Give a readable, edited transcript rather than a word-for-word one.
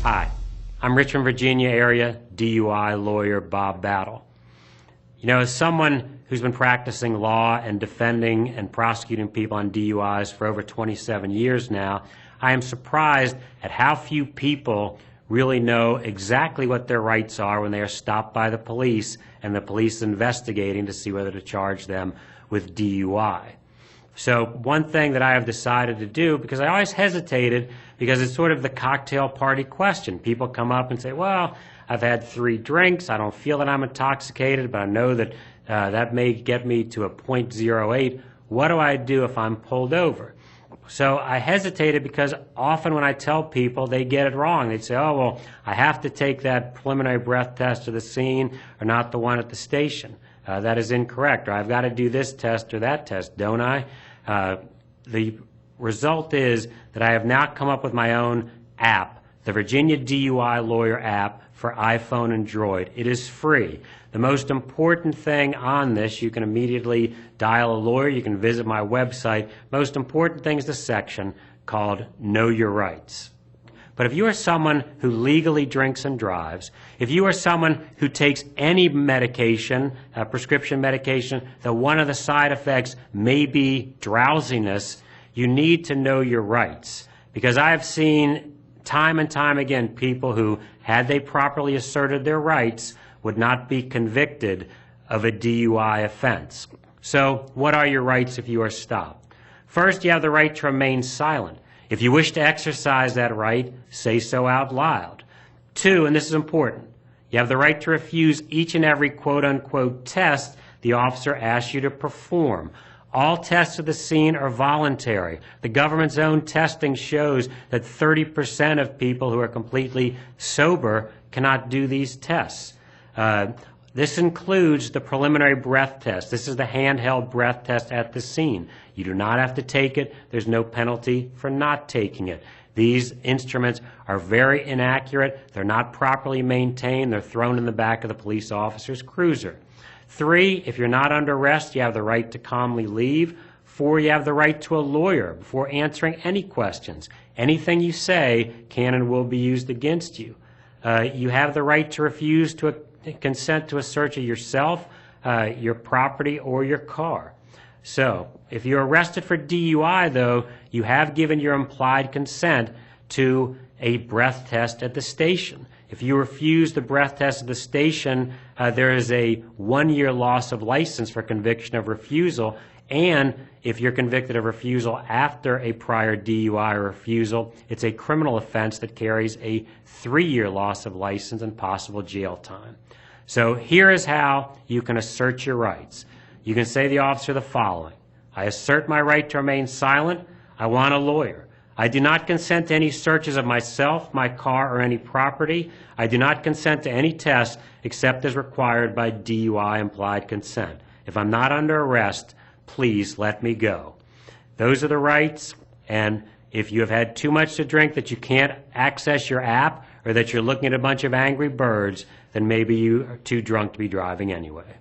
Hi, I'm Richmond, Virginia area DUI lawyer Bob Battle. You know, as someone who's been practicing law and defending and prosecuting people on DUIs for over 27 years now, I am surprised at how few people really know exactly what their rights are when they are stopped by the police and the police investigating to see whether to charge them with DUI. So one thing that I have decided to do, because I always hesitated, because it's sort of the cocktail party question. People come up and say, well, I've had 3 drinks, I don't feel that I'm intoxicated, but I know that that may get me to a .08. What do I do if I'm pulled over? So I hesitated because often when I tell people, they get it wrong. They'd say, oh, well, I have to take that preliminary breath test at the scene or not the one at the station. That is incorrect. Or I've got to do this test or that test, don't I? The result is that I have now come up with my own app, the Virginia DUI Lawyer App for iPhone and Droid. It is free. The most important thing on this, you can immediately dial a lawyer, you can visit my website. Most important thing is the section called Know Your Rights. But if you are someone who legally drinks and drives, if you are someone who takes any medication, prescription medication, that one of the side effects may be drowsiness, you need to know your rights. Because I have seen time and time again people who, had they properly asserted their rights, would not be convicted of a DUI offense. So what are your rights if you are stopped? First, you have the right to remain silent. If you wish to exercise that right, say so out loud. 2, and this is important, you have the right to refuse each and every quote-unquote test the officer asks you to perform. All tests of the scene are voluntary. The government's own testing shows that 30% of people who are completely sober cannot do these tests. This includes the preliminary breath test. This is the handheld breath test at the scene. You do not have to take it. There's no penalty for not taking it. These instruments are very inaccurate. They're not properly maintained. They're thrown in the back of the police officer's cruiser. 3, if you're not under arrest, you have the right to calmly leave. 4, you have the right to a lawyer before answering any questions. Anything you say can and will be used against you. You have the right to refuse to consent to a search of yourself, your property, or your car. So, if you're arrested for DUI, though, you have given your implied consent to a breath test at the station. If you refuse the breath test at the station, there is a 1-year loss of license for conviction of refusal, and if you're convicted of refusal after a prior DUI or refusal, it's a criminal offense that carries a 3-year loss of license and possible jail time. So here is how you can assert your rights. You can say to the officer the following: I assert my right to remain silent. I want a lawyer. I do not consent to any searches of myself, my car, or any property. I do not consent to any tests except as required by DUI implied consent. If I'm not under arrest, please let me go. Those are the rights, and if you have had too much to drink that you can't access your app, or that you're looking at a bunch of angry birds, then maybe you are too drunk to be driving anyway.